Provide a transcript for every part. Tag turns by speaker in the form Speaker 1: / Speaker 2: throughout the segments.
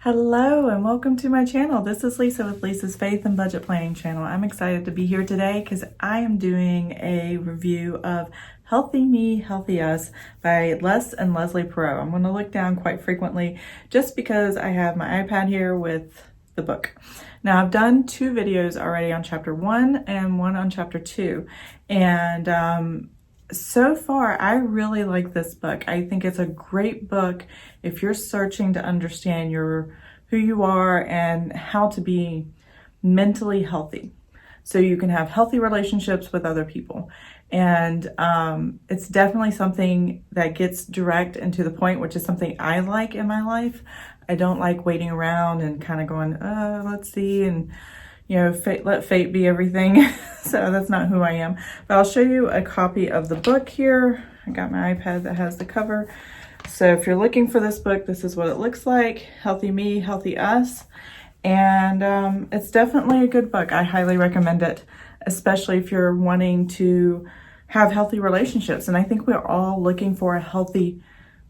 Speaker 1: Hello and welcome to my channel. This is Lisa with Lisa's Faith and Budget Planning channel. I'm excited to be here today because I am doing a review of Healthy Me, Healthy Us by Les and Leslie Perot. I'm going to look down quite frequently just because I have my iPad here with the book. Now I've done two videos already on chapter 1 and one on chapter 2, and so far, I really like this book. I think it's a great book if you're searching to understand who you are and how to be mentally healthy, so you can have healthy relationships with other people. And it's definitely something that gets direct and to the point, which is something I like in my life. I don't like waiting around and kind of going, let's see, and let fate be everything. So that's not who I am. But I'll show you a copy of the book here. I got my iPad that has the cover. So if you're looking for this book, this is what it looks like. Healthy Me, Healthy Us. And it's definitely a good book. I highly recommend it, especially if you're wanting to have healthy relationships. And I think we're all looking for a healthy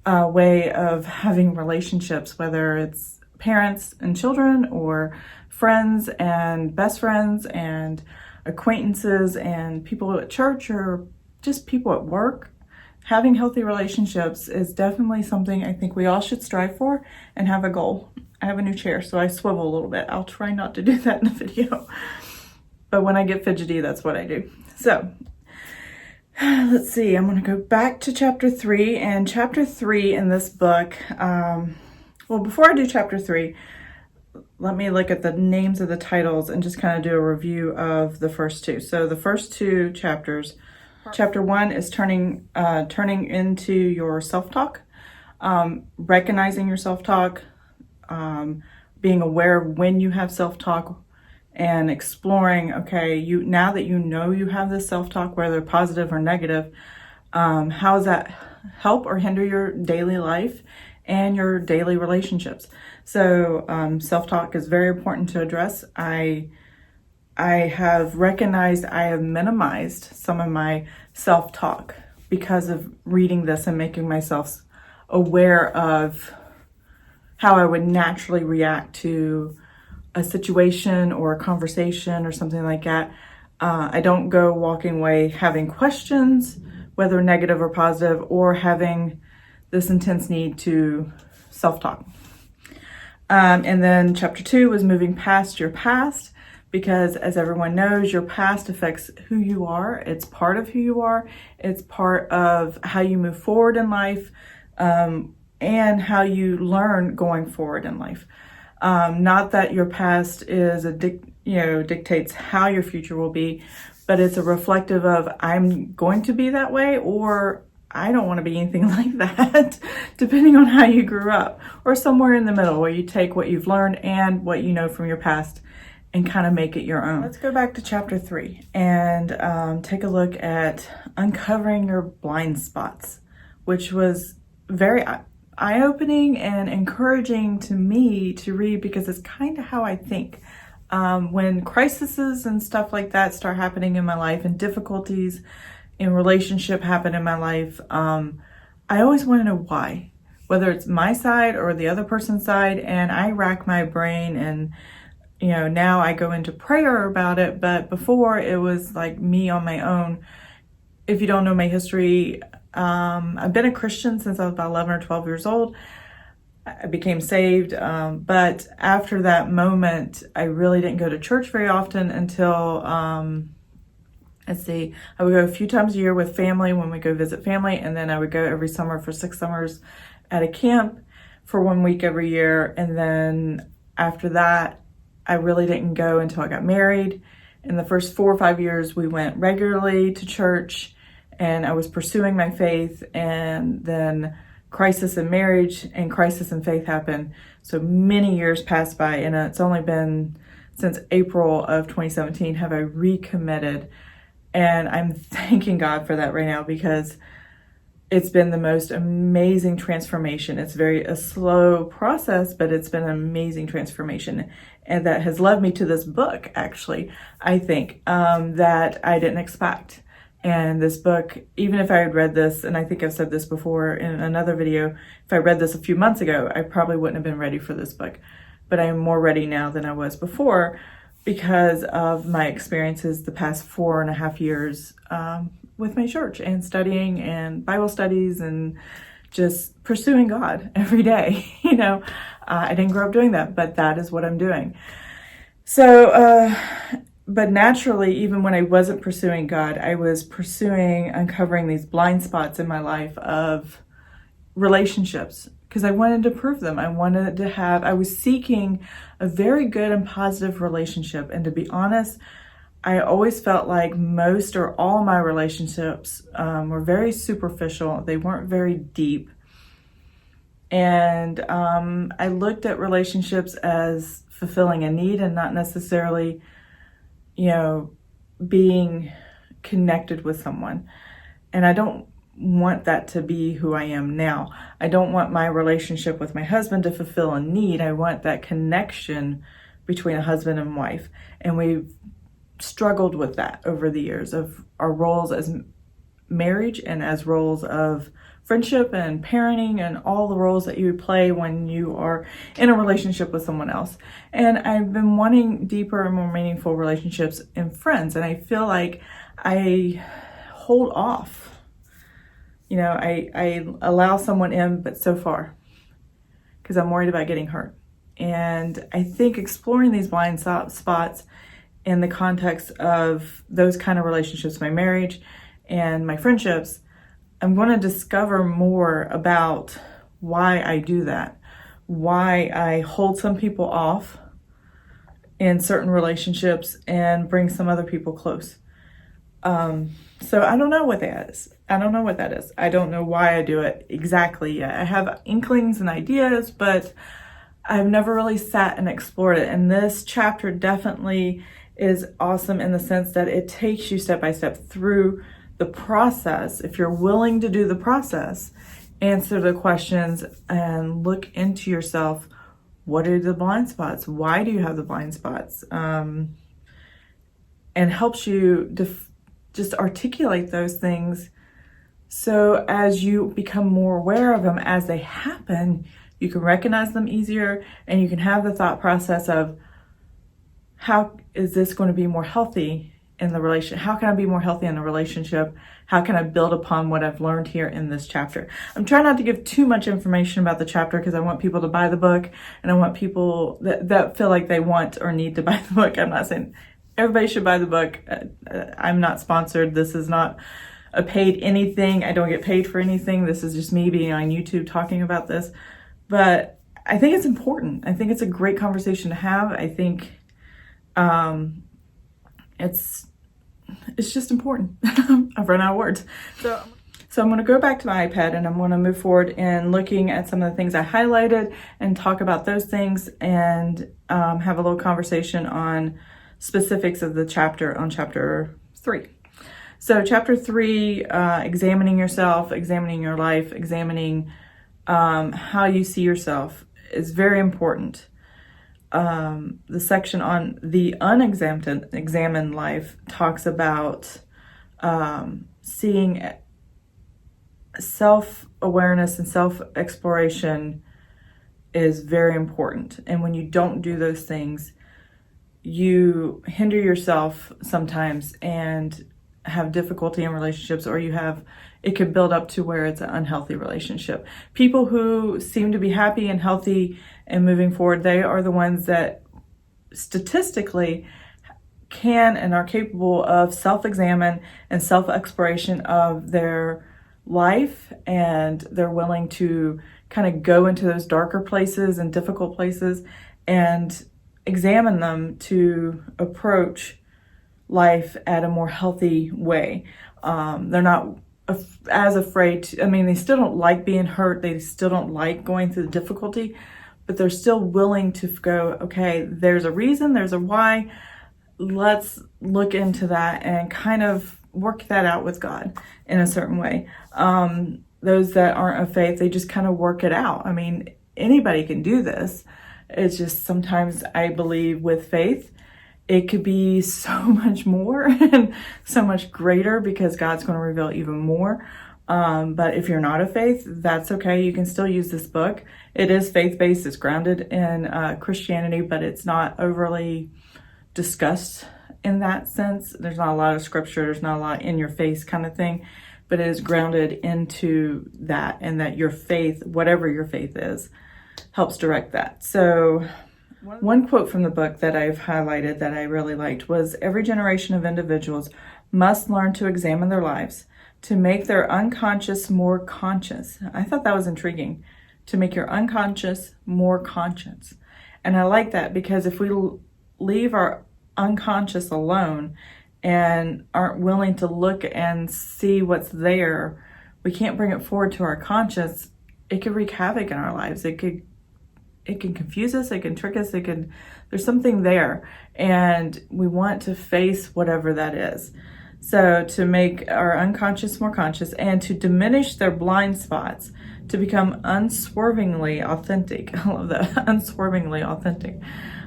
Speaker 1: way of having relationships, whether it's parents and children or friends and best friends and acquaintances and people at church or just people at work. Having healthy relationships is definitely something I think we all should strive for and have a goal. I have a new chair, so I swivel a little bit. I'll try not to do that in the video, but when I get fidgety, that's what I do. So let's see, I'm going to go back to chapter 3, and chapter 3 in this book, well, before I do chapter 3, let me look at the names of the titles and just kind of do a review of the first two. So the first two chapters, chapter 1 is turning into your self-talk, recognizing your self-talk, being aware of when you have self-talk, and exploring, okay, now that you know you have this self-talk, whether positive or negative, how does that help or hinder your daily life and your daily relationships? So self-talk is very important to address. I have recognized I have minimized some of my self-talk because of reading this and making myself aware of how I would naturally react to a situation or a conversation or something like that. I don't go walking away having questions, whether negative or positive, or having this intense need to self-talk. And then chapter 2 was moving past your past, because as everyone knows, your past affects who you are. It's part of who you are. It's part of how you move forward in life, and how you learn going forward in life. Not that your past is dictates how your future will be, but it's a reflective of I'm going to be that way, or I don't want to be anything like that, depending on how you grew up, or somewhere in the middle where you take what you've learned and what you know from your past and kind of make it your own. Let's go back to chapter 3 and take a look at uncovering your blind spots, which was very eye-opening and encouraging to me to read, because it's kind of how I think. When crises and stuff like that start happening in my life, and difficulties in relationship happen in my life, I always want to know why, whether it's my side or the other person's side, and I rack my brain, and now I go into prayer about it, but before it was like me on my own. If you don't know my history, I've been a Christian since I was about 11 or 12 years old. I became saved, but after that moment, I really didn't go to church very often until, let's see, I would go a few times a year with family when we go visit family, and then I would go every summer for 6 summers at a camp for 1 week every year. And then after that, I really didn't go until I got married. In the first 4 or 5 years, we went regularly to church, and I was pursuing my faith, and then crisis in marriage and crisis in faith happened. So many years passed by, and it's only been since April of 2017 have I recommitted. And I'm thanking God for that right now, because it's been the most amazing transformation. It's a slow process, but it's been an amazing transformation. And that has led me to this book, actually, I think, that I didn't expect. And this book, even if I had read this, and I think I've said this before in another video, if I read this a few months ago, I probably wouldn't have been ready for this book. But I am more ready now than I was before because of my experiences the past 4.5 years with my church and studying and Bible studies and just pursuing God every day. I didn't grow up doing that, but that is what I'm doing. So, but naturally, even when I wasn't pursuing God, I was uncovering these blind spots in my life of relationships because I wanted to prove them. I was seeking a very good and positive relationship. And to be honest, I always felt like most or all my relationships were very superficial. They weren't very deep. And I looked at relationships as fulfilling a need and not necessarily being connected with someone. And I don't want that to be who I am now. I don't want my relationship with my husband to fulfill a need. I want that connection between a husband and wife. And we've struggled with that over the years of our roles as marriage and as roles of friendship and parenting and all the roles that you play when you are in a relationship with someone else. And I've been wanting deeper and more meaningful relationships in friends. And I feel like I hold off. I allow someone in, but so far, because I'm worried about getting hurt. And I think exploring these blind spots in the context of those kind of relationships, my marriage and my friendships, I'm going to discover more about why I do that, why I hold some people off in certain relationships and bring some other people close. So I don't know what that is. I don't know why I do it exactly yet. I have inklings and ideas, but I've never really sat and explored it. And this chapter definitely is awesome in the sense that it takes you step by step through the process. If you're willing to do the process, answer the questions and look into yourself. What are the blind spots? Why do you have the blind spots? And helps you just articulate those things. So as you become more aware of them as they happen, you can recognize them easier and you can have the thought process of, how is this going to be more healthy in the relationship? How can I be more healthy in the relationship? How can I build upon what I've learned here in this chapter? I'm trying not to give too much information about the chapter because I want people to buy the book and I want people that feel like they want or need to buy the book. I'm not saying everybody should buy the book. I'm not sponsored. This is not a paid anything. I don't get paid for anything. This is just me being on YouTube talking about this. But I think it's important. I think it's a great conversation to have. I think it's just important. I've run out of words. So I'm going to go back to my iPad and I'm going to move forward in looking at some of the things I highlighted and talk about those things and have a little conversation on specifics of the chapter on chapter 3. So chapter 3, examining yourself, examining your life, examining how you see yourself is very important. The section on the unexamined life talks about seeing self-awareness and self-exploration is very important. And when you don't do those things, you hinder yourself sometimes and have difficulty in relationships, or it could build up to where it's an unhealthy relationship. People who seem to be happy and healthy and moving forward, they are the ones that statistically can and are capable of self-examine and self-exploration of their life, and they're willing to kind of go into those darker places and difficult places and examine them to approach life at a more healthy way. They're not as afraid to, they still don't like being hurt. They still don't like going through the difficulty, but they're still willing to go, okay, there's a reason, there's a why. Let's look into that and kind of work that out with God in a certain way. Those that aren't of faith, they just kind of work it out. Anybody can do this. It's just sometimes I believe with faith it could be so much more and so much greater because God's going to reveal even more. But if you're not of faith, that's okay. You can still use this book. It is faith-based. It's grounded in Christianity, but it's not overly discussed in that sense. There's not a lot of scripture. There's not a lot in your face kind of thing, but it is grounded into that, and that your faith, whatever your faith is, helps direct that. So one quote from the book that I've highlighted that I really liked was, "Every generation of individuals must learn to examine their lives, to make their unconscious more conscious." I thought that was intriguing, to make your unconscious more conscious. And I like that, because if we leave our unconscious alone and aren't willing to look and see what's there, we can't bring it forward to our conscious. It could wreak havoc in our lives. It can confuse us. It can trick us. There's something there, and we want to face whatever that is. So to make our unconscious more conscious, and to diminish their blind spots, to become unswervingly authentic. I love that, unswervingly authentic.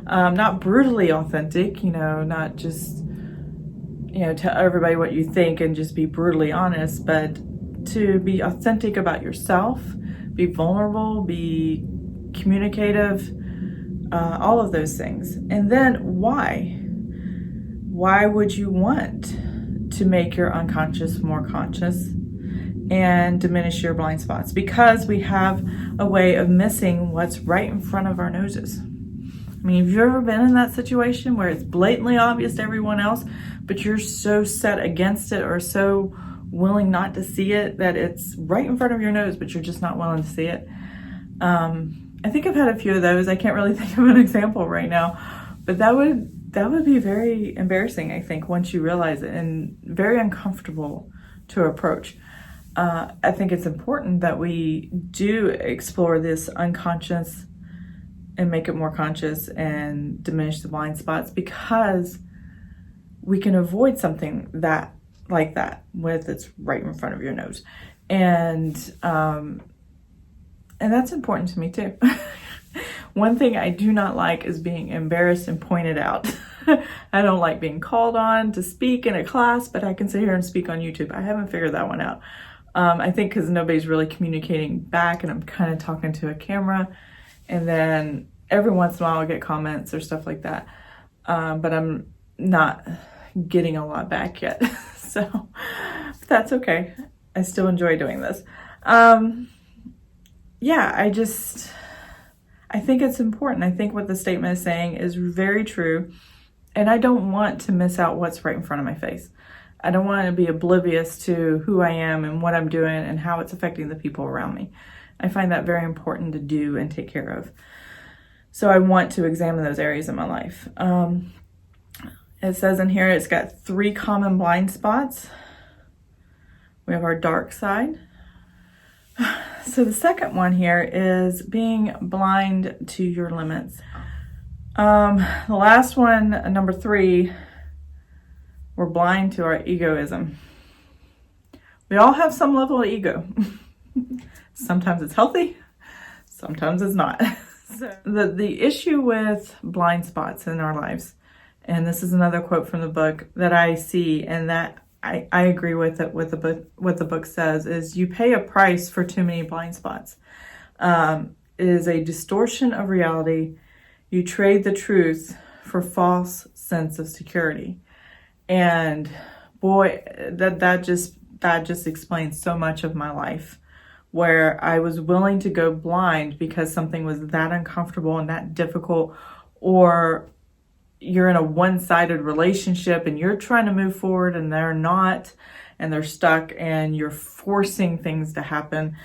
Speaker 1: Not brutally authentic, not just, tell everybody what you think and just be brutally honest, but to be authentic about yourself, be vulnerable, be communicative, all of those things. And then why? Why would you want to make your unconscious more conscious and diminish your blind spots? Because we have a way of missing what's right in front of our noses. I mean, have you ever been in that situation where it's blatantly obvious to everyone else, but you're so set against it or so willing not to see it that it's right in front of your nose, but you're just not willing to see it? I think I've had a few of those. I can't really think of an example right now, but that would be very embarrassing, I think, once you realize it, and very uncomfortable to approach. I think it's important that we do explore this unconscious and make it more conscious and diminish the blind spots, because we can avoid something like that with it's right in front of your nose. And that's important to me too. One thing I do not like is being embarrassed and pointed out. I don't like being called on to speak in a class, but I can sit here and speak on YouTube. I haven't figured that one out. I think because nobody's really communicating back, and I'm kind of talking to a camera, and then every once in a while I'll get comments or stuff like that. But I'm not getting a lot back yet. So that's okay. I still enjoy doing this. I think it's important. I think what the statement is saying is very true. And I don't want to miss out what's right in front of my face. I don't want to be oblivious to who I am and what I'm doing and how it's affecting the people around me. I find that very important to do and take care of. So I want to examine those areas in my life. It says in here, it's got 3 common blind spots. We have our dark side. So the second one here is being blind to your limits. The last one, number 3, we're blind to our egoism. We all have some level of ego. Sometimes it's healthy, sometimes it's not. So the issue with blind spots in our lives, and this is another quote from the book that I see, and that I agree with it, with what the book says, is you pay a price for too many blind spots. It is a distortion of reality. You trade the truth for false sense of security. And boy, that just explains so much of my life, where I was willing to go blind because something was that uncomfortable and that difficult, or you're in a one-sided relationship and you're trying to move forward and they're not, and they're stuck, and you're forcing things to happen.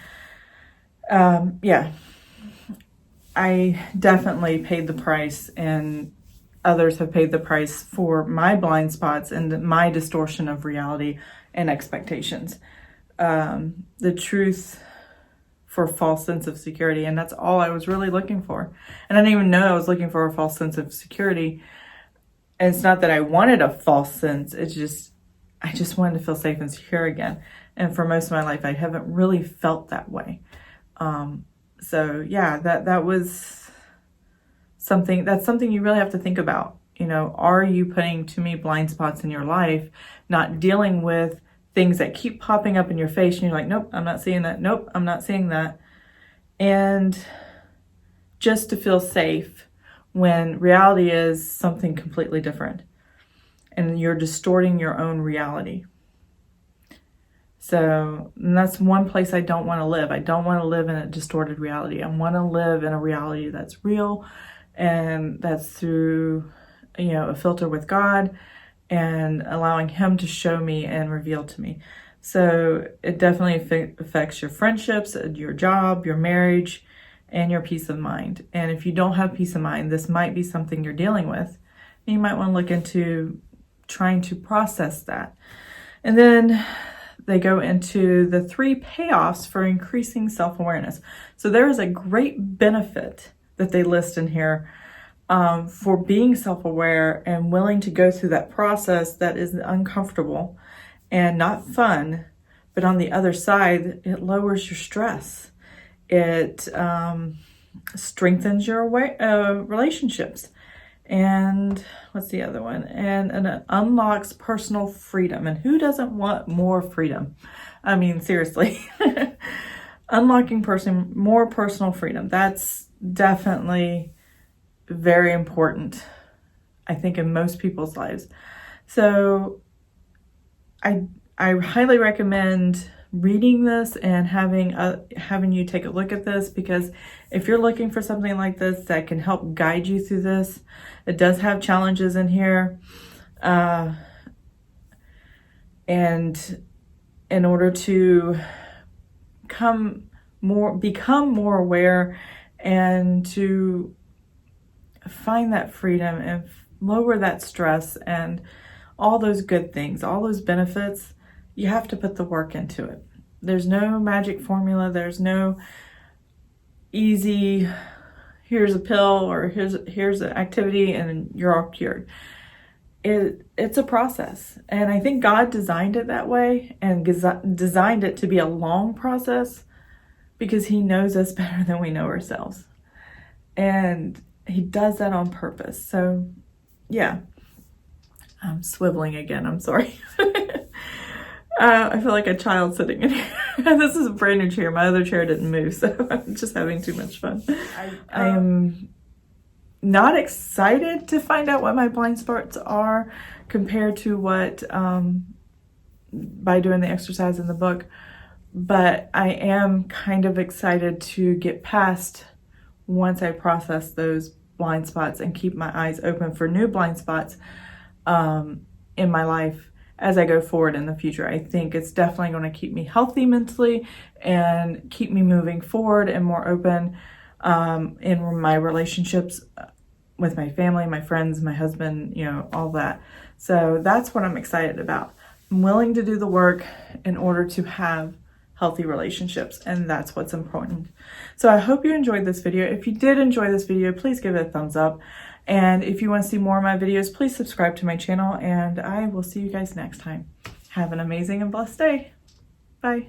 Speaker 1: I definitely paid the price, and others have paid the price for my blind spots and my distortion of reality and expectations. The truth for a false sense of security, and that's all I was really looking for. And I didn't even know I was looking for a false sense of security. And it's not that I wanted a false sense, it's just, I just wanted to feel safe and secure again. And for most of my life, I haven't really felt that way. So yeah, that was something, that's something you really have to think about. You know, are you putting too many blind spots in your life, not dealing with things that keep popping up in your face and you're like, nope, I'm not seeing that. Nope, I'm not seeing that. And just to feel safe when reality is something completely different and you're distorting your own reality. So that's one place I don't want to live. I don't want to live in a distorted reality. I want to live in a reality that's real, and that's through, you know, a filter with God and allowing Him to show me and reveal to me. So it definitely affects your friendships, your job, your marriage, and your peace of mind. And if you don't have peace of mind, this might be something you're dealing with. And you might want to look into trying to process that. And then they go into the 3 payoffs for increasing self-awareness. So there is a great benefit that they list in here for being self-aware and willing to go through that process that is uncomfortable and not fun. But on the other side, it lowers your stress. It strengthens your relationships. And what's the other one? And it unlocks personal freedom. And who doesn't want more freedom? I mean, seriously. Unlocking more personal freedom. That's definitely very important, I think, in most people's lives. So I highly recommend reading this and having you take a look at this, because if you're looking for something like this that can help guide you through this, it does have challenges in here, and in order to become more aware and to find that freedom and lower that stress and all those good things, all those benefits, you have to put the work into it. There's no magic formula. There's no easy, here's a pill or here's an activity and you're all cured. It's a process. And I think God designed it that way and designed it to be a long process because He knows us better than we know ourselves. And He does that on purpose. So yeah, I'm swiveling again. I'm sorry. I feel like a child sitting in here. This is a brand new chair. My other chair didn't move, so I'm just having too much fun. I am not excited to find out what my blind spots are compared to what, by doing the exercise in the book, but I am kind of excited to get past once I process those blind spots and keep my eyes open for new blind spots in my life as I go forward in the future. I think it's definitely going to keep me healthy mentally and keep me moving forward and more open in my relationships with my family, my friends, my husband, you know, all that. So that's what I'm excited about. I'm willing to do the work in order to have healthy relationships, and that's what's important. So I hope you enjoyed this video. If you did enjoy this video, please give it a thumbs up. And if you want to see more of my videos, please subscribe to my channel, and I will see you guys next time. Have an amazing and blessed day. Bye.